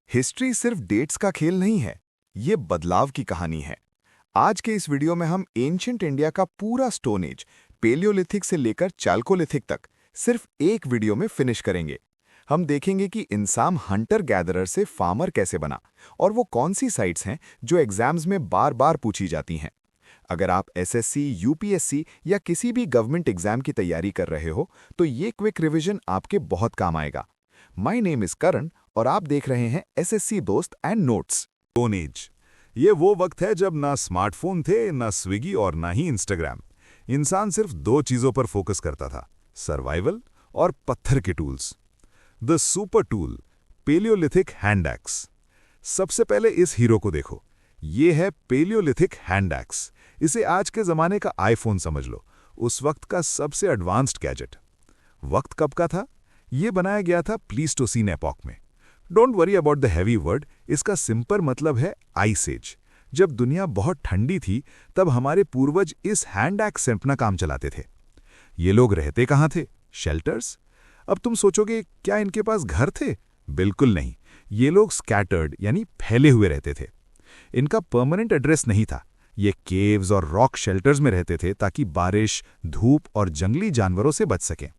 History सिर्फ dates का खेल नहीं है, ये बदलाव की कहानी है। आज के इस वीडियो में हम एंशिएंट इंडिया का पूरा स्टोन एज, पेलियोलिथिक से लेकर चाल्कोलिथिक तक, सिर्फ एक वीडियो में फिनिश करेंगे। हम देखेंगे कि इंसान हंटर गैदरर से फार्मर कैसे बना और वो कौन सी साइट्स हैं जो एग्जाम्स में बार बार पूछी जाती हैं। अगर आप एसएससी, यूपीएससी या किसी भी गवर्नमेंट एग्जाम की तैयारी कर रहे हो, तो ये क्विक रिवीजन आपके बहुत काम आएगा। माय नेम इज करण और आप देख रहे हैं एसएससी दोस्त एंड नोट्स। स्टोन एज, ये वो वक्त है जब ना स्मार्टफोन थे, ना स्विगी और ना ही इंस्टाग्राम। इंसान सिर्फ दो चीजों पर फोकस करता था, सर्वाइवल और पत्थर के tools. The super tool, paleolithic hand axe. सबसे पहले इस हीरो को देखो, ये है पेलियोलिथिक हैंड एक्स। इसे आज के जमाने का आईफोन समझ लो, उस वक्त का सबसे एडवांस्ड गैजेट। वक्त कब का था? ये बनाया गया था प्लीस्टोसीन एपॉक में। Don't worry about the heavy word, इसका सिंपल मतलब है आइस एज। जब दुनिया बहुत ठंडी थी, तब हमारे पूर्वज इस हैंड एक्स से अपना काम चलाते थे। ये लोग रहते कहाँ थे? शेल्टर्स। अब तुम सोचोगे, क्या इनके पास घर थे? बिल्कुल नहीं। ये लोग स्कैटर्ड यानी फैले हुए रहते थे। इनका परमानेंट एड्रेस नहीं था। ये केव्स और रॉक शेल्टर्स में रहते थे ताकि बारिश, धूप और जंगली जानवरों से बच सकें।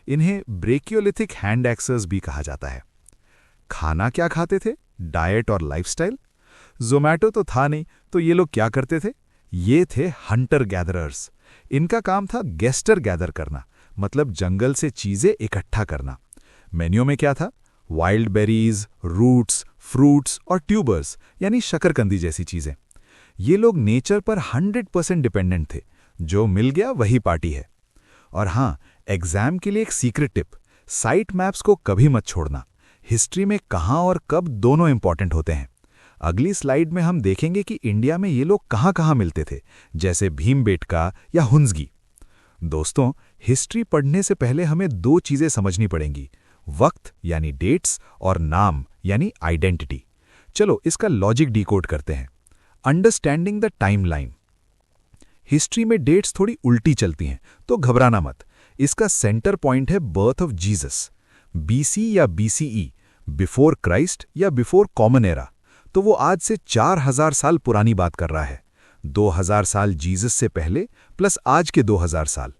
इन्हें ब्रेकियोलिथिक हैंड एक्सर्स भी कहा जाता है। खाना क्या खाते थे? डाइट और लाइफस्टाइल। ज़ोमैटो तो था नहीं, तो ये लोग क्या करते थे? ये थे हंटर गैदरर्स। इनका काम था गेस्टर गैदर करना, मतलब जंगल से चीजें इकट्ठा करना। मेन्यू में क्या था? वाइल्ड बेरीज, रूट्स, फ्रूट्स और ट्यूबर्स यानी शकरकंदी जैसी चीजें। ये लोग नेचर पर 100% डिपेंडेंट थे। जो मिल गया वही पार्टी है। और हाँ, एग्जाम के लिए एक सीक्रेट टिप, साइट मैप्स को कभी मत छोड़ना। हिस्ट्री में कहाँ और कब दोनों इंपॉर्टेंट होते हैं। अगली स्लाइड में हम देखेंगे कि इंडिया में ये लोग कहाँ कहाँ मिलते थे, जैसे भीमबेटका या हुंजगी। दोस्तों, हिस्ट्री पढ़ने से पहले हमें दो चीजें समझनी पड़ेंगी, वक्त यानी डेट्स और नाम यानी आइडेंटिटी। चलो इसका लॉजिक डिकोड करते हैं। Understanding the timeline. हिस्ट्री में डेट्स थोड़ी उल्टी चलती हैं, तो घबराना मत। इसका सेंटर पॉइंट है बर्थ ऑफ जीसस। बीसी या बीसीई, बिफोर क्राइस्ट या बिफोर कॉमन एरा, तो वो आज से 4000 साल पुरानी बात कर रहा है। 2000 साल जीसस से पहले प्लस आज के 2000 साल।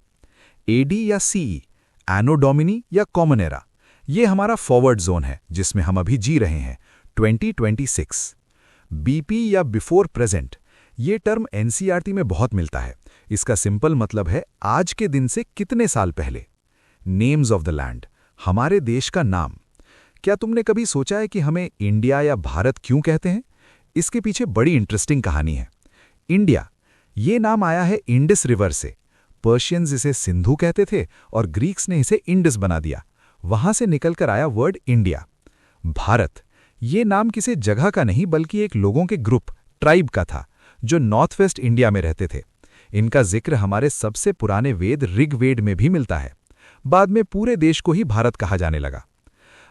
एडी या सीई, एनो डोमिनी या कॉमन एरा, ये हमारा फॉरवर्ड जोन है जिसमें हम अभी जी रहे हैं, 2026। बीपी या बिफोर प्रेजेंट, ये टर्म एनसीईआरटी में बहुत मिलता है। इसका सिंपल मतलब है आज के दिन से कितने साल पहले। नेम्स ऑफ द लैंड, हमारे देश का नाम। क्या तुमने कभी सोचा है कि हमें इंडिया या भारत क्यों कहते हैं? इसके पीछे बड़ी इंटरेस्टिंग कहानी है। इंडिया, ये नाम आया है इंडस रिवर से। पर्शियंस इसे सिंधु कहते थे और ग्रीक्स ने इसे इंडस बना दिया। वहां से निकलकर आया वर्ड इंडिया। भारत, ये नाम किसी जगह का नहीं बल्कि एक लोगों के ग्रुप, ट्राइब का था, जो नॉर्थ वेस्ट इंडिया में रहते थे। इनका जिक्र हमारे सबसे पुराने वेद ऋग्वेद में भी मिलता है। बाद में पूरे देश को ही भारत कहा जाने लगा।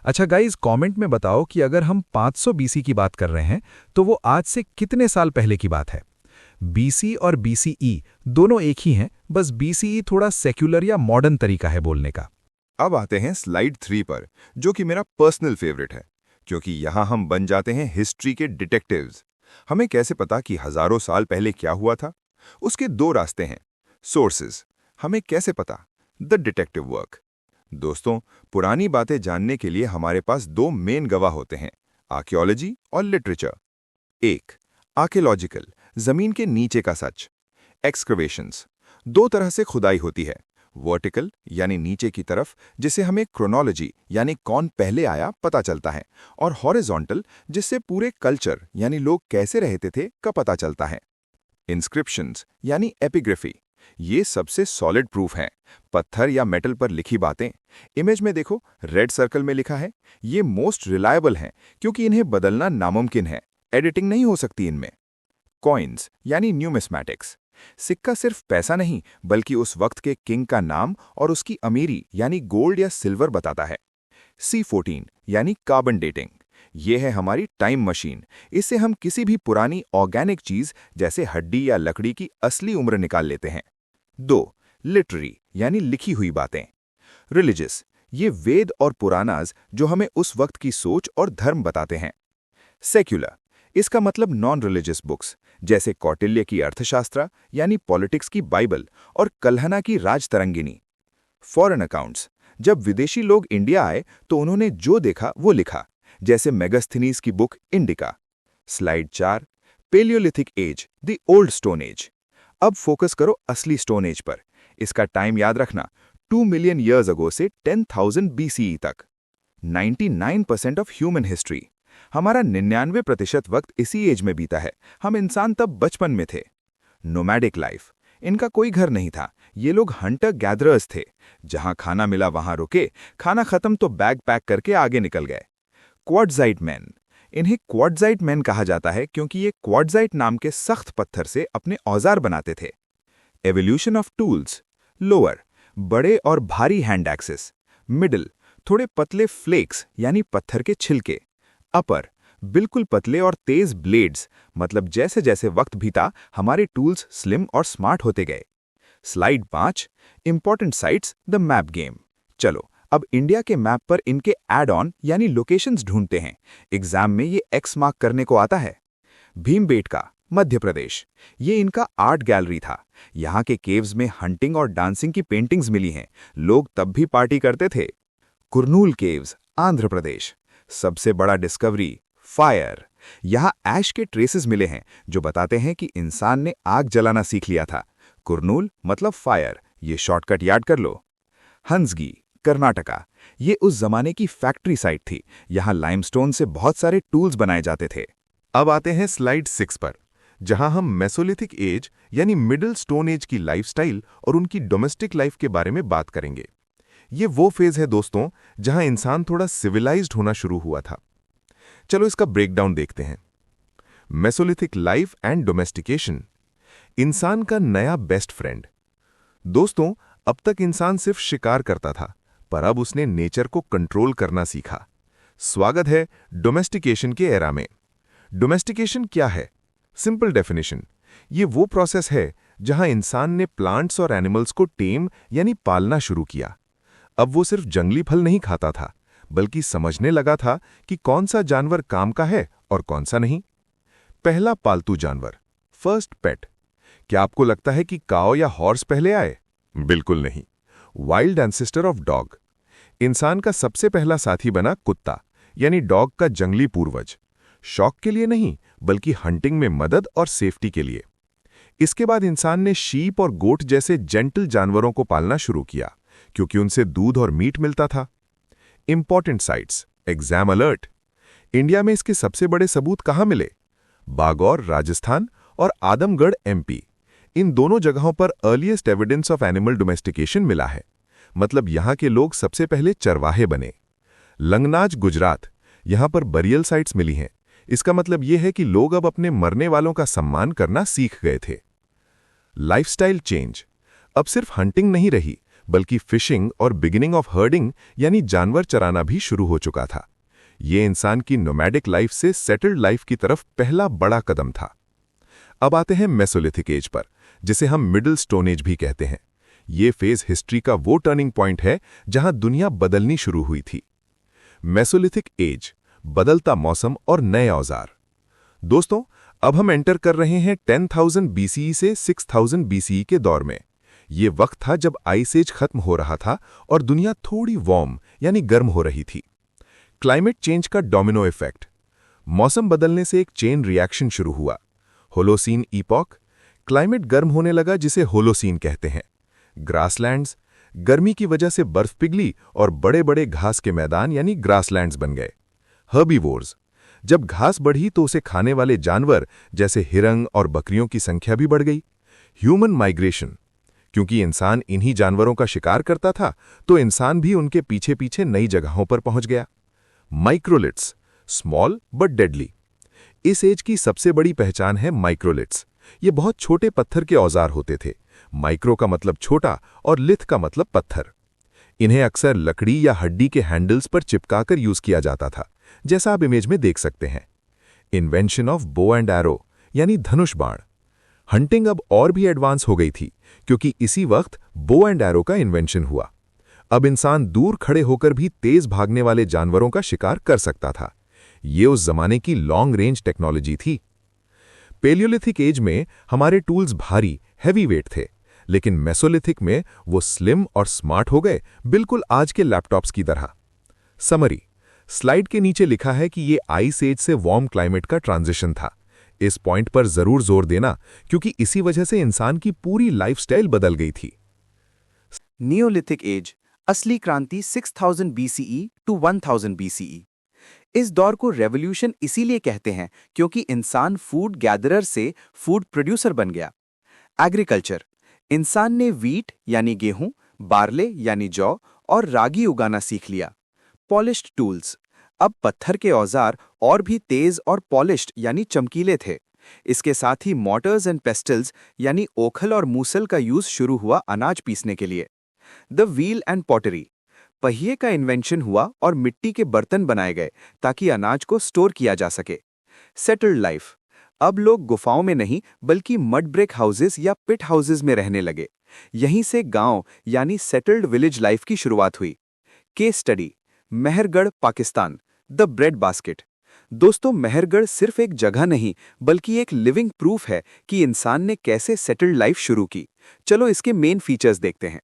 अच्छा गाइज, कमेंट में बताओ कि अगर हम 500 बीसी की बात कर रहे हैं, तो वो आज से कितने साल पहले की बात है? बीसी और बीसीई दोनों एक ही हैं, बस बीसीई थोड़ा सेक्युलर या मॉडर्न तरीका है बोलने का। अब आते हैं स्लाइड 3 पर, जो कि मेरा पर्सनल फेवरेट है, क्योंकि यहाँ हम बन जाते हैं हिस्ट्री के डिटेक्टिव्स। हमें कैसे पता कि हजारों साल पहले क्या हुआ था? उसके दो रास्ते हैं। सोर्सेज, हमें कैसे पता? The detective work. दोस्तों, पुरानी बातें जानने के लिए हमारे पास दो मेन गवाह होते हैं, आर्कियोलॉजी और लिटरेचर। एक, आर्कियोलॉजिकल, जमीन के नीचे का सच। एक्सकवेशंस, दो तरह से खुदाई होती है, वर्टिकल यानी नीचे की तरफ, जिसे हमें क्रोनोलॉजी यानी कौन पहले आया पता चलता है, और हॉरिजॉन्टल, जिससे पूरे कल्चर यानी लोग कैसे रहते थे का पता चलता है। इंस्क्रिप्शंस यानी एपिग्राफी, ये सबसे सॉलिड प्रूफ हैं, पत्थर या मेटल पर लिखी बातें। इमेज में देखो, रेड सर्कल में लिखा है। ये मोस्ट रिलायबल हैं क्योंकि इन्हें बदलना नामुमकिन है, एडिटिंग नहीं हो सकती इनमें। कॉइन्स यानी न्यूमिस्मैटिक्स, सिक्का सिर्फ पैसा नहीं बल्कि उस वक्त के किंग का नाम और उसकी अमीरी यानी गोल्ड या सिल्वर बताता है। C14 यानी कार्बन डेटिंग, ये है हमारी टाइम मशीन। इससे हम किसी भी पुरानी ऑर्गेनिक चीज जैसे हड्डी या लकड़ी की असली उम्र निकाल लेते हैं। 2, लिटरेरी यानी लिखी हुई बातें। रिलीजियस, ये वेद और पुराणास जो हमें उस वक्त की सोच और धर्म बताते हैं। सेक्युलर, इसका मतलब नॉन रिलीजियस बुक्स, जैसे कौटिल्य की अर्थशास्त्र यानी पॉलिटिक्स की बाइबल और कल्हना की राजतरंगिणी। फॉरेन अकाउंट्स, जब विदेशी लोग इंडिया आए तो उन्होंने जो देखा वो लिखा, जैसे मेगास्थनीज की book Indica. Slide 4, paleolithic age, the old stone age. अब फोकस करो असली स्टोन एज पर। इसका टाइम याद रखना, 2 मिलियन ईयर्स अगो से 10,000 BCE तक। 99% ऑफ ह्यूमन हिस्ट्री, हमारा 99% वक्त इसी एज में बीता है। हम इंसान तब बचपन में थे। नोमैडिक लाइफ, इनका कोई घर नहीं था, ये लोग हंटर गैदरर्स थे। जहां खाना मिला वहां रुके, खाना खत्म तो बैग पैक करके आगे निकल गए। क्वार्ट्जाइट मैन, इन्हें क्वार्ट्जाइट मैन कहा जाता है क्योंकि ये क्वार्ट्जाइट नाम के सख्त पत्थर से अपने औजार बनाते थे। एवोल्यूशन ऑफ टूल्स, लोअर, बड़े और भारी हैंड एक्सेस। मिडिल, थोड़े पतले फ्लेक्स यानी पत्थर के छिलके। अपर, बिल्कुल पतले और तेज ब्लेड्स, मतलब जैसे जैसे वक्त बीता हमारे टूल्स स्लिम और स्मार्ट होते गए। Slide 5, important sites, the map game. चलो अब इंडिया के मैप पर इनके एड ऑन यानी लोकेशंस ढूंढते हैं। एग्जाम में ये एक्स मार्क करने को आता है। भीमबेटका, मध्य प्रदेश, ये इनका आर्ट गैलरी था। यहाँ के केव्स में हंटिंग और डांसिंग की पेंटिंग्स मिली हैं। लोग तब भी पार्टी करते थे। कुरनूल केव्स, आंध्र प्रदेश, सबसे बड़ा डिस्कवरी फायर। यहाँ ऐश के ट्रेसेस मिले हैं जो बताते हैं कि इंसान ने आग जलाना सीख लिया था। कुरनूल मतलब फायर, ये शॉर्टकट याद कर लो। हंसगी, कर्नाटका, ये उस जमाने की फैक्ट्री साइट थी। यहाँ लाइमस्टोन से बहुत सारे टूल्स बनाए जाते थे। अब आते हैं स्लाइड 6 पर, जहां हम मेसोलिथिक एज यानी मिडिल स्टोन एज की लाइफस्टाइल और उनकी डोमेस्टिक लाइफ के बारे में बात करेंगे। ये वो फेज है दोस्तों जहां इंसान थोड़ा सिविलाइज्ड होना शुरू हुआ था। चलो इसका ब्रेकडाउन देखते हैं। मेसोलिथिक लाइफ एंड डोमेस्टिकेशन, इंसान का नया बेस्ट फ्रेंड। दोस्तों, अब तक इंसान सिर्फ शिकार करता था, पर अब उसने नेचर को कंट्रोल करना सीखा। स्वागत है डोमेस्टिकेशन के एरा में। डोमेस्टिकेशन क्या है? सिंपल डेफिनेशन, ये वो प्रोसेस है जहां इंसान ने प्लांट्स और एनिमल्स को टेम यानी पालना शुरू किया। अब वो सिर्फ जंगली फल नहीं खाता था, बल्कि समझने लगा था कि कौन सा जानवर काम का है और कौन सा नहीं। पहला पालतू जानवर, फर्स्ट पेट। क्या आपको लगता है कि काऊ या हॉर्स पहले आए? बिल्कुल नहीं। Wild ancestor of dog. इंसान का सबसे पहला साथी बना कुत्ता, यानी डॉग का जंगली पूर्वज। शौक के लिए नहीं, बल्कि हंटिंग में मदद और सेफ्टी के लिए। इसके बाद इंसान ने शीप और गोट जैसे जेंटल जानवरों को पालना शुरू किया, क्योंकि उनसे दूध और मीट मिलता था। Important sites, exam alert. India में इसके सबसे बड़े सबूत कहाँ मिले? बागौर, राजस्थान और आदमगढ़, MP। इन दोनों जगहों पर earliest evidence of animal domestication मिला है। मतलब यहाँ के लोग सबसे पहले चरवाहे बने। लंगनाज, गुजरात, यहाँ पर बरियल साइट्स मिली हैं। इसका मतलब यह है कि लोग अब अपने मरने वालों का सम्मान करना सीख गए थे। लाइफस्टाइल चेंज, अब सिर्फ हंटिंग नहीं रही, बल्कि फिशिंग और बिगिनिंग ऑफ हर्डिंग यानी जानवर चराना भी शुरू हो चुका था। ये इंसान की नोमैडिक लाइफ से सेटल्ड लाइफ की तरफ पहला बड़ा कदम था। अब आते हैं मेसोलिथिक एज पर, जिसे हम मिडिल स्टोन एज भी कहते हैं। ये फेज हिस्ट्री का वो टर्निंग पॉइंट है जहां दुनिया बदलनी शुरू हुई थी। मेसोलिथिक एज, बदलता मौसम और नए औजार। दोस्तों, अब हम एंटर कर रहे हैं 10,000 BCE से 6,000 BCE के दौर में। ये वक्त था जब आइस एज खत्म हो रहा था और दुनिया थोड़ी वार्म यानी गर्म हो रही थी। क्लाइमेट चेंज का डोमिनो इफेक्ट, मौसम बदलने से एक चेन रिएक्शन शुरू हुआ। होलोसीन ईपॉक, क्लाइमेट गर्म होने लगा जिसे होलोसीन कहते हैं। ग्रासलैंड्स, गर्मी की वजह से बर्फ पिघली और बड़े बड़े घास के मैदान यानी ग्रासलैंड्स बन गए। हर्बीवोर्स, जब घास बढ़ी तो उसे खाने वाले जानवर जैसे हिरन और बकरियों की संख्या भी बढ़ गई। ह्यूमन माइग्रेशन, क्योंकि इंसान इन्हीं जानवरों का शिकार करता था तो इंसान भी उनके पीछे पीछे नई जगहों पर पहुंच गया। माइक्रोलिट्स, स्मॉल बट डेडली। इस एज की सबसे बड़ी पहचान है माइक्रोलिट्स। ये बहुत छोटे पत्थर के औजार होते थे। माइक्रो का मतलब छोटा और लिथ का मतलब पत्थर। इन्हें अक्सर लकड़ी या हड्डी के हैंडल्स पर चिपकाकर यूज किया जाता था, जैसा आप इमेज में देख सकते हैं। Invention of bow and arrow यानी धनुष बाण। हंटिंग अब और भी एडवांस हो गई थी, क्योंकि इसी वक्त बो एंड एरो का इन्वेंशन हुआ। अब इंसान दूर खड़े होकर भी तेज भागने वाले जानवरों का शिकार कर सकता था। ये उस जमाने की लॉन्ग रेंज टेक्नोलॉजी थी। पेलियोलिथिक एज में हमारे टूल्स भारी, हैवी वेट थे, लेकिन मेसोलिथिक में वो स्लिम और स्मार्ट हो गए, बिल्कुल आज के लैपटॉप्स की तरह। समरी, स्लाइड के नीचे लिखा है कि ये आइस एज से वार्म क्लाइमेट का ट्रांजिशन था। इस पॉइंट पर जरूर जोर देना, क्योंकि इसी वजह से इंसान की पूरी लाइफस्टाइल बदल गई थी। नियोलिथिक एज, असली क्रांति 6000 BCE टू 1000 BCE। इस दौर को रेवोल्यूशन इसीलिए कहते हैं क्योंकि इंसान फूड गैदरर से फूड प्रोड्यूसर बन गया। एग्रीकल्चर, इंसान ने वीट यानी गेहूं, बार्ले यानी जौ और रागी उगाना सीख लिया। पॉलिश्ड टूल्स, अब पत्थर के औजार और भी तेज और पॉलिश्ड यानी चमकीले थे। इसके साथ ही मॉर्टर्स एंड पेस्टल्स यानी ओखल और मूसल का यूज शुरू हुआ अनाज पीसने के लिए। द व्हील एंड पॉटरी, पहिए का इन्वेंशन हुआ और मिट्टी के बर्तन बनाए गए ताकि अनाज को स्टोर किया जा सके। सेटल्ड लाइफ, अब लोग गुफाओं में नहीं बल्कि मड ब्रेक हाउसेस या पिट हाउसेस में रहने लगे। यहीं से गांव यानी सेटल्ड विलेज लाइफ की शुरुआत हुई। Case study, Mehrgarh, Pakistan, the bread basket. दोस्तों, मेहरगढ़ सिर्फ एक जगह नहीं बल्कि एक लिविंग प्रूफ है कि इंसान ने कैसे सेटल्ड लाइफ शुरू की। चलो इसके मेन फीचर्स देखते हैं।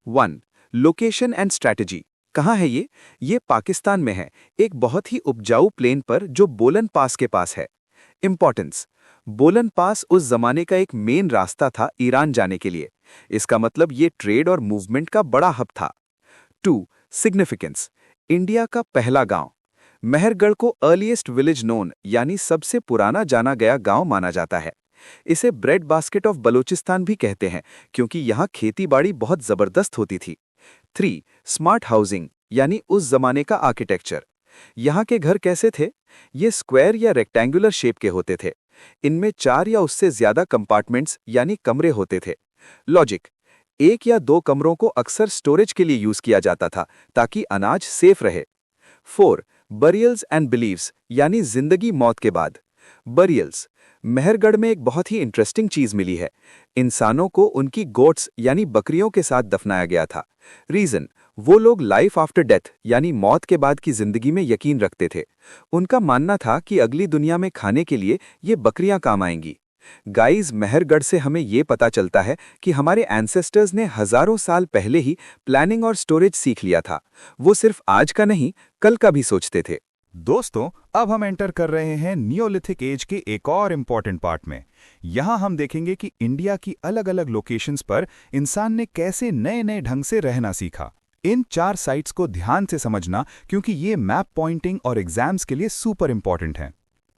1. Location and strategy. कहाँ है ये? ये पाकिस्तान में है, एक बहुत ही उपजाऊ प्लेन पर जो बोलन पास के पास है। इंपॉर्टेंस, बोलन पास उस जमाने का एक मेन रास्ता था ईरान जाने के लिए। इसका मतलब ये ट्रेड और मूवमेंट का बड़ा हब था। 2. सिग्निफिकेंस, इंडिया का पहला गांव। मेहरगढ़ को अर्लीएस्ट विलेज नोन यानी सबसे पुराना जाना गया गांव माना जाता है। इसे ब्रेड बास्केट ऑफ बलूचिस्तान भी कहते हैं क्योंकि यहाँ खेतीबाड़ी बहुत जबरदस्त होती थी। 3. स्मार्ट हाउसिंग यानी उस जमाने का आर्किटेक्चर। यहाँ के घर कैसे थे? ये स्क्वायर या रेक्टेंगुलर शेप के होते थे। इनमें 4 या उससे ज्यादा कंपार्टमेंट्स यानी कमरे होते थे। लॉजिक, 1 या 2 कमरों को अक्सर स्टोरेज के लिए यूज किया जाता था ताकि अनाज सेफ रहे। 4. बरियल्स एंड बिलीव्स यानी जिंदगी मौत के बाद। बरियल्स, मेहरगढ़ में एक बहुत ही इंटरेस्टिंग चीज मिली है। इंसानों को उनकी गोट्स यानी बकरियों के साथ दफनाया गया था। रीजन, वो लोग लाइफ आफ्टर डेथ यानी मौत के बाद की जिंदगी में यकीन रखते थे। उनका मानना था कि अगली दुनिया में खाने के लिए ये बकरियां काम आएंगी। गाइस, मेहरगढ़ से हमें ये पता चलता है कि हमारे एंसेस्टर्स ने हजारों साल पहले ही प्लानिंग और स्टोरेज सीख लिया था। वो सिर्फ आज का नहीं, कल का भी सोचते थे। दोस्तों, अब हम एंटर कर रहे हैं नियोलिथिक एज के एक और इम्पॉर्टेंट पार्ट में। यहाँ हम देखेंगे कि इंडिया की अलग अलग लोकेशंस पर इंसान ने कैसे नए नए ढंग से रहना सीखा। इन 4 साइट्स को ध्यान से समझना क्योंकि ये मैप पॉइंटिंग और एग्जाम्स के लिए सुपर इंपॉर्टेंट हैं।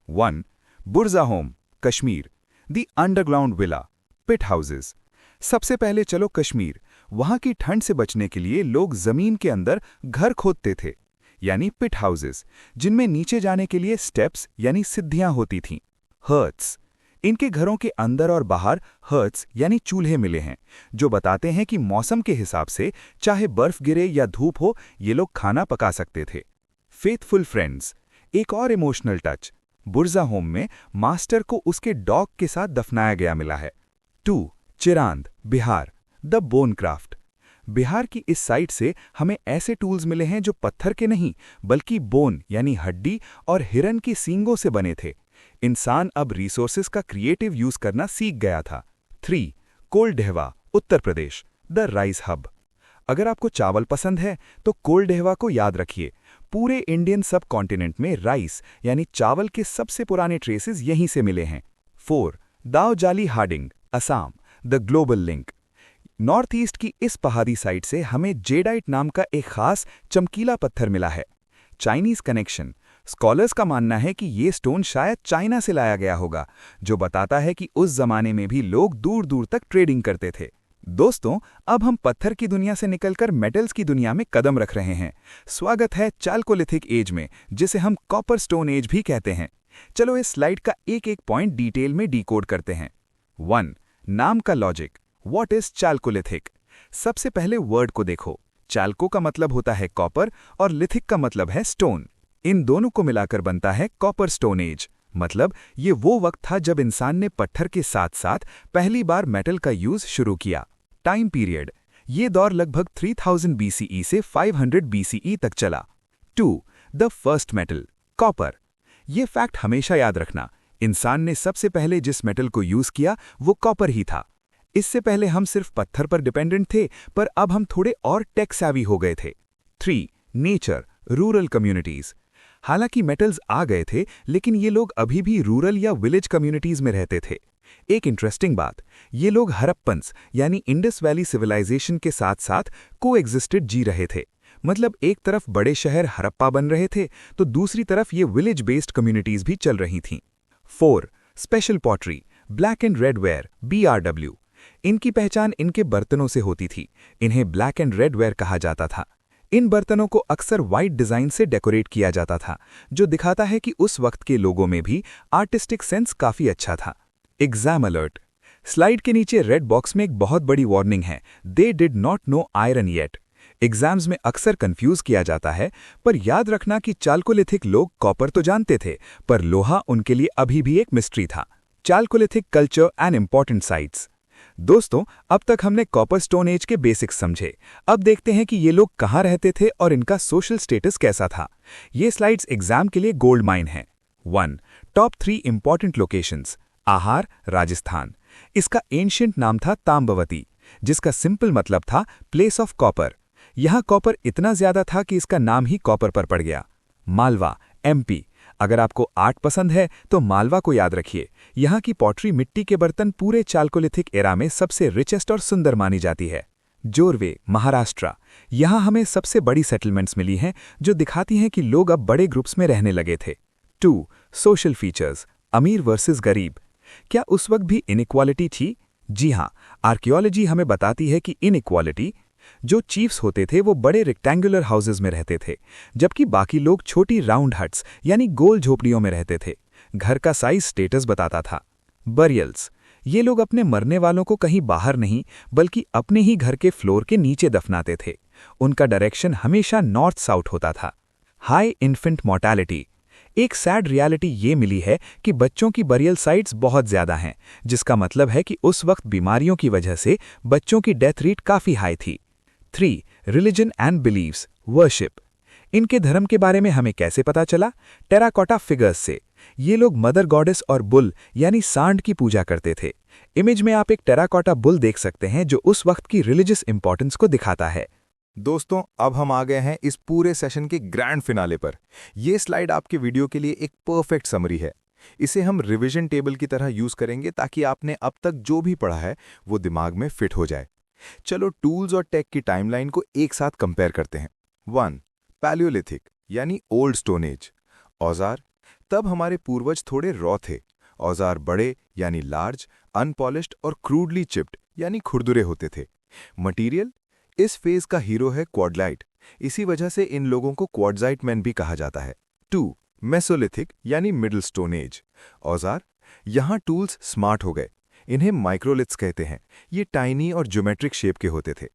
1. Burzahom, Kashmir, the underground villa, pit houses. सबसे पहले चलो कश्मीर। वहां की ठंड से बचने के लिए लोग जमीन के अंदर घर खोदते थे, यानी पिट हाउसेस, जिनमें नीचे जाने के लिए स्टेप्स यानी सीढ़ियां होती थीं। हर्ट्स, इनके घरों के अंदर और बाहर हर्ट्स यानी चूल्हे मिले हैं, जो बताते हैं कि मौसम के हिसाब से चाहे बर्फ गिरे या धूप हो, ये लोग खाना पका सकते थे। फेथफुल फ्रेंड्स, एक और इमोशनल टच। बुर्जा होम में मास्टर को उसके डॉग के साथ दफनाया गया मिला है। 2. Chirand, Bihar, the bone craft. Bihar की इस साइट से हमें ऐसे टूल्स मिले हैं जो पत्थर के नहीं बल्कि बोन यानी हड्डी और हिरन की सींगों से बने थे। इंसान अब रिसोर्सेज का क्रिएटिव यूज करना सीख गया था। 3. Koldihwa, Uttar Pradesh, the rice hub. अगर आपको चावल पसंद है तो कोलडेहवा को याद रखिए। पूरे इंडियन सब कॉन्टिनेंट में राइस यानी चावल के सबसे पुराने ट्रेसेस यहीं से मिले हैं। 4. Daojali Hading, Assam, the global link. North east की इस पहाड़ी साइट से हमें जेडाइट नाम का एक खास चमकीला पत्थर मिला है। चाइनीज कनेक्शन, स्कॉलर्स का मानना है कि ये स्टोन शायद चाइना से लाया गया होगा, जो बताता है कि उस जमाने में भी लोग दूर दूर तक ट्रेडिंग करते थे। दोस्तों, अब हम पत्थर की दुनिया से निकलकर मेटल्स की दुनिया में कदम रख रहे हैं। स्वागत है चाल्कोलिथिक एज में, जिसे हम कॉपर स्टोन एज भी कहते हैं। चलो इस स्लाइड का एक एक पॉइंट डिटेल में डिकोड करते हैं। 1. नाम का लॉजिक, व्हाट इज चाल्कोलिथिक। सबसे पहले वर्ड को देखो। चाल्को का मतलब होता है कॉपर और लिथिक का मतलब है स्टोन। इन दोनों को मिलाकर बनता है कॉपर स्टोन एज। मतलब ये वो वक्त था जब इंसान ने पत्थर के साथ साथ पहली बार मेटल का यूज शुरू किया। टाइम पीरियड, ये दौर लगभग 3000 BCE से 500 BCE तक चला। 2. The first metal, copper. ये फैक्ट हमेशा याद रखना, इंसान ने सबसे पहले जिस मेटल को यूज किया वो कॉपर ही था। इससे पहले हम सिर्फ पत्थर पर डिपेंडेंट थे, पर अब हम थोड़े और टेक सैवी हो गए थे। 3. Nature, rural communities. हालांकि मेटल्स आ गए थे, लेकिन ये लोग अभी भी रूरल या विलेज कम्युनिटीज में रहते थे। एक इंटरेस्टिंग बात, ये लोग हरप्पन्स यानी इंडस वैली सिविलाइजेशन के साथ साथ कोएग्जिस्टेड जी रहे थे। मतलब एक तरफ बड़े शहर हरप्पा बन रहे थे, तो दूसरी तरफ ये विलेज बेस्ड कम्युनिटीज भी चल रही थीं। 4. Special pottery, black and red ware, BRW। इनकी पहचान इनके बर्तनों से होती थी। इन्हें ब्लैक एंड रेड वेयर कहा जाता था। इन बर्तनों को अक्सर वाइट डिजाइन से डेकोरेट किया जाता था, जो दिखाता है कि उस वक्त के लोगों में भी आर्टिस्टिक सेंस काफी अच्छा था। Exam alert. स्लाइड के नीचे रेड बॉक्स में एक बहुत बड़ी वार्निंग है, they did not know iron yet. Exams में अक्सर कंफ्यूज किया जाता है, पर याद रखना कि चाल्कोलिथिक लोग कॉपर तो जानते थे, पर लोहा उनके लिए अभी भी एक मिस्ट्री था। Chalcolithic culture and important sites. दोस्तों, अब तक हमने कॉपर स्टोन एज के बेसिक्स समझे। अब देखते हैं कि ये लोग कहाँ रहते थे और इनका सोशल स्टेटस कैसा था। ये स्लाइड्स एग्जाम के लिए गोल्ड माइन हैं। 1. Top 3 important locations. आहार, राजस्थान। इसका एंशिएंट नाम था ताम्बवती, जिसका सिंपल मतलब था प्लेस ऑफ कॉपर। यहाँ कॉपर इतना ज्यादा था कि इसका नाम ही कॉपर पर पड़ गया। मालवा, MP। अगर आपको आर्ट पसंद है तो मालवा को याद रखिए। यहाँ की पॉटरी मिट्टी के बर्तन पूरे चाल्कोलिथिक एरा में सबसे रिचेस्ट और सुंदर मानी जाती है। जोरवे, महाराष्ट्र। यहाँ हमें सबसे बड़ी सेटलमेंट्स मिली हैं, जो दिखाती हैं कि लोग अब बड़े ग्रुप्स में रहने लगे थे। 2. सोशल फीचर्स, अमीर वर्सेस गरीब। क्या उस वक्त भी इनइक्वालिटी थी? जी हाँ, आर्कियोलॉजी हमें बताती है कि इनइक्वालिटी, जो चीफ्स होते थे वो बड़े रेक्टेंगुलर हाउसेज में रहते थे, जबकि बाकी लोग छोटी राउंड हट्स यानी गोल झोपड़ियों में रहते थे। घर का साइज स्टेटस बताता था। बरियल्स, ये लोग अपने मरने वालों को कहीं बाहर नहीं बल्कि अपने ही घर के फ्लोर के नीचे दफनाते थे। उनका डायरेक्शन हमेशा नॉर्थ साउथ होता था। High infant mortality. एक सैड रियलिटी ये मिली है कि बच्चों की बरियल साइट्स बहुत ज्यादा हैं, जिसका मतलब है कि उस वक्त बीमारियों की वजह से बच्चों की डेथ रेट काफी हाई थी। 3. Religion and beliefs, worship. इनके धर्म के बारे में हमें कैसे पता चला? टेराकोटा फिगर्स से। ये लोग मदर गॉडेस और बुल यानी सांड की पूजा करते थे। इमेज में आप एक टेराकोटा बुल देख सकते हैं, जो उस वक्त की रिलीजियस इंपॉर्टेंस को दिखाता है। दोस्तों, अब हम आ गए हैं इस पूरे सेशन के ग्रैंड फिनाले पर। ये स्लाइड आपके वीडियो के लिए एक परफेक्ट समरी है। इसे हम रिवीजन टेबल की तरह यूज करेंगे ताकि आपने अब तक जो भी पढ़ा है वो दिमाग में फिट हो जाए। चलो टूल्स और टेक की टाइमलाइन को एक साथ कंपेयर करते हैं। 1. पैलियोलिथिक यानी ओल्ड स्टोन एज। औजार, तब हमारे पूर्वज थोड़े रॉ थे। औजार बड़े यानी लार्ज, अनपॉलिश्ड और क्रूडली चिप्ड यानी खुरदुरे होते थे। मटीरियल, इस फेज का हीरो है क्वाडलाइट। इसी वजह से इन लोगों को क्वाडजाइट मैन भी कहा जाता है। 2. मेसोलिथिक यानी मिडिल स्टोन एज। औजार, यहाँ टूल्स स्मार्ट हो गए। इन्हें माइक्रोलिथ्स कहते हैं। ये टाइनी और ज्योमेट्रिक शेप के होते थे।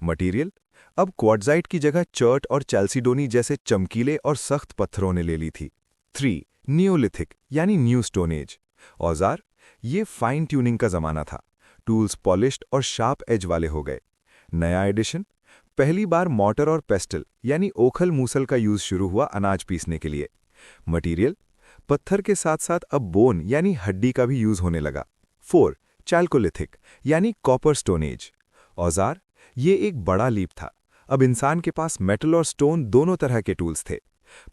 मटीरियल, अब क्वाडजाइट की जगह चर्ट और चैल्सिडोनी जैसे चमकीले और सख्त पत्थरों ने ले ली थी। 3. नियोलिथिक यानी न्यू स्टोन एज। औजार, ये फाइन ट्यूनिंग का जमाना था। टूल्स पॉलिश्ड और शार्प एज वाले हो गए। नया एडिशन, पहली बार मॉर्टर और पेस्टल यानी ओखल मूसल का यूज शुरू हुआ अनाज पीसने के लिए। मटीरियल, पत्थर के साथ साथ अब बोन यानी हड्डी का भी यूज होने लगा। 4. चाल्कोलिथिक यानी कॉपर स्टोन एज। औजार, ये एक बड़ा लीप था। अब इंसान के पास मेटल और स्टोन दोनों तरह के टूल्स थे।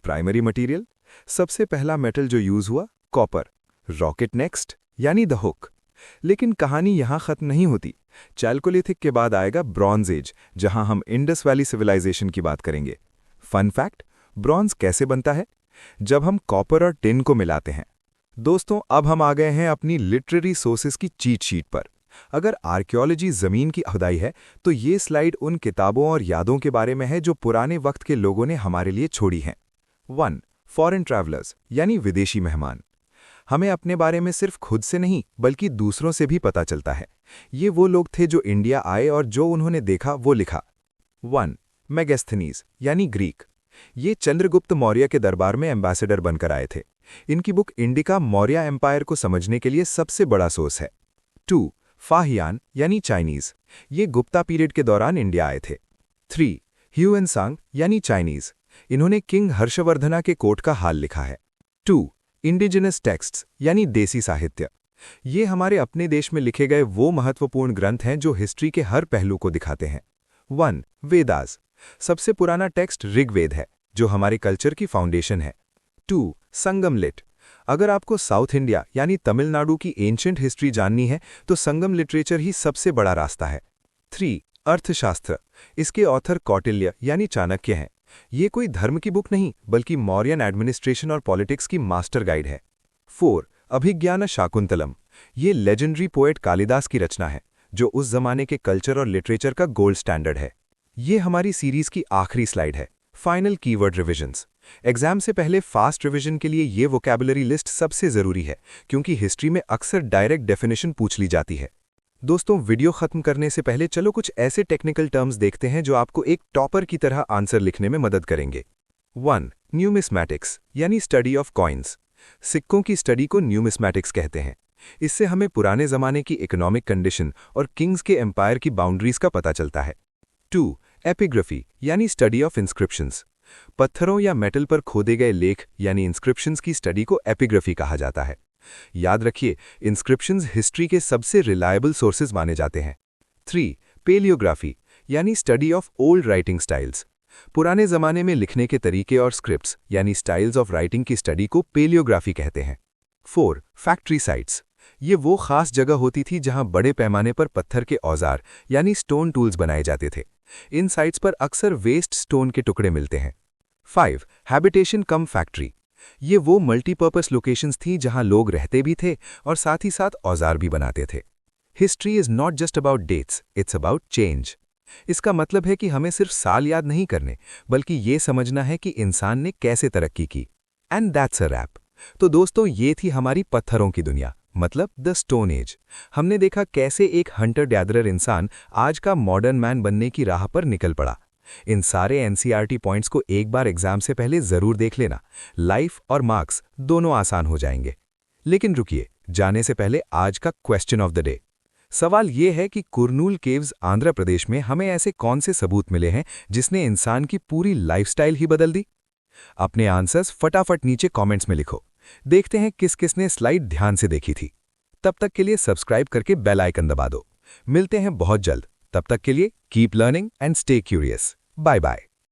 प्राइमरी मटेरियल, सबसे पहला मेटल जो यूज हुआ कॉपर। रॉकेट नेक्स्ट यानी द हुक। लेकिन कहानी यहां खत्म नहीं होती। चाल्कोलिथिक के बाद आएगा ब्रॉन्ज एज, जहां हम इंडस वैली सिविलाइजेशन की बात करेंगे। फन फैक्ट, ब्रॉन्ज कैसे बनता है? जब हम कॉपर और टिन को मिलाते हैं। दोस्तों, अब हम आ गए हैं अपनी लिटरेरी सोर्सेस की चीट शीट पर। अगर आर्कियोलॉजी जमीन की खुदाई है, तो ये स्लाइड उन किताबों और यादों के बारे में है जो पुराने वक्त के लोगों ने हमारे लिए छोड़ी हैं। 1. फॉरेन ट्रैवलर्स यानी विदेशी मेहमान। हमें अपने बारे में सिर्फ खुद से नहीं बल्कि दूसरों से भी पता चलता है। ये वो लोग थे जो इंडिया आए और जो उन्होंने देखा वो लिखा। 1. मेगस्थनीज यानी ग्रीक। ये चंद्रगुप्त मौर्य के दरबार में एम्बेसडर बनकर आए थे। इनकी बुक इंडिका मौर्य एम्पायर को समझने के लिए सबसे बड़ा सोर्स है। 2. फाहियान यानी चाइनीज। ये गुप्ता पीरियड के दौरान इंडिया आए थे। 3. ह्यूएनसांग यानी चाइनीज। इन्होंने किंग हर्षवर्धना के कोर्ट का हाल लिखा है। 2. इंडिजिनस टेक्स्ट्स यानी देसी साहित्य। ये हमारे अपने देश में लिखे गए वो महत्वपूर्ण ग्रंथ हैं जो हिस्ट्री के हर पहलू को दिखाते हैं। 1. वेदास। सबसे पुराना टेक्स्ट ऋग्वेद है, जो हमारे कल्चर की फाउंडेशन है। 2. संगम लिट। अगर आपको साउथ इंडिया यानी तमिलनाडु की एंशिएंट हिस्ट्री जाननी है तो संगम लिटरेचर ही सबसे बड़ा रास्ता है। 3. अर्थशास्त्र। इसके ऑथर कौटिल्य यानी चाणक्य हैं। ये कोई धर्म की बुक नहीं, बल्कि मौर्यन एडमिनिस्ट्रेशन और पॉलिटिक्स की मास्टर गाइड है। 4. अभिज्ञान शाकुंतलम। ये लेजेंडरी पोएट कालिदास की रचना है, जो उस जमाने के कल्चर और लिटरेचर का गोल्ड स्टैंडर्ड है। ये हमारी सीरीज की आखिरी स्लाइड है, फाइनल कीवर्ड रिविजन्स। एग्जाम से पहले फास्ट रिवीजन के लिए ये वोकैबुलरी लिस्ट सबसे जरूरी है, क्योंकि हिस्ट्री में अक्सर डायरेक्ट डेफिनेशन पूछ ली जाती है। दोस्तों, वीडियो खत्म करने से पहले चलो कुछ ऐसे टेक्निकल टर्म्स देखते हैं जो आपको एक टॉपर की तरह आंसर लिखने में मदद करेंगे। 1. न्यूमिस्मैटिक्स यानी स्टडी ऑफ कॉइन्स। सिक्कों की स्टडी को न्यूमिस्मैटिक्स कहते हैं। इससे हमें पुराने जमाने की इकोनॉमिक कंडीशन और किंग्स के एम्पायर की बाउंड्रीज का पता चलता है। 2. एपिग्राफी यानी स्टडी ऑफ इंस्क्रिप्शंस। पत्थरों या मेटल पर खोदे गए लेख यानी इंस्क्रिप्शंस की स्टडी को एपिग्राफी कहा जाता है। याद रखिए, इंस्क्रिप्शंस हिस्ट्री के सबसे रिलायबल सोर्सेज माने जाते हैं। 3. पेलियोग्राफी यानी study of old writing styles. पुराने जमाने में लिखने के तरीके और स्क्रिप्ट्स यानी स्टाइल्स ऑफ राइटिंग की स्टडी को पेलियोग्राफी कहते हैं। 4. Factory sites. ये वो खास जगह होती थी जहां बड़े पैमाने पर पत्थर के औजार यानी स्टोन टूल्स बनाए जाते थे। इन साइट्स पर अक्सर वेस्ट स्टोन के टुकड़े मिलते हैं। 5. हैबिटेशन कम फैक्ट्री। ये वो मल्टीपर्पस लोकेशंस थी जहां लोग रहते भी थे और साथ ही साथ औजार भी बनाते थे। History is not just about dates, it's about change. इसका मतलब है कि हमें सिर्फ साल याद नहीं करने, बल्कि ये समझना है कि इंसान ने कैसे तरक्की की। And that's a wrap. तो दोस्तों, ये थी हमारी पत्थरों की दुनिया, मतलब द स्टोन एज। हमने देखा कैसे एक हंटर गैदरर इंसान आज का मॉडर्न मैन बनने की राह पर निकल पड़ा। इन सारे एनसीईआरटी पॉइंट्स को एक बार एग्जाम से पहले जरूर देख लेना। लाइफ और मार्क्स दोनों आसान हो जाएंगे। लेकिन रुकिए, जाने से पहले आज का क्वेश्चन ऑफ द डे। सवाल ये है कि कुरनूल केव्स आंध्र प्रदेश में हमें ऐसे कौन से सबूत मिले हैं जिसने इंसान की पूरी लाइफस्टाइल ही बदल दी? अपने आंसर्स फटाफट नीचे कमेंट्स में लिखो। देखते हैं किस किसने स्लाइड ध्यान से देखी थी। तब तक के लिए सब्सक्राइब करके बेल आइकन दबा दो। मिलते हैं बहुत जल्द। तब तक के लिए keep learning and stay curious. Bye bye.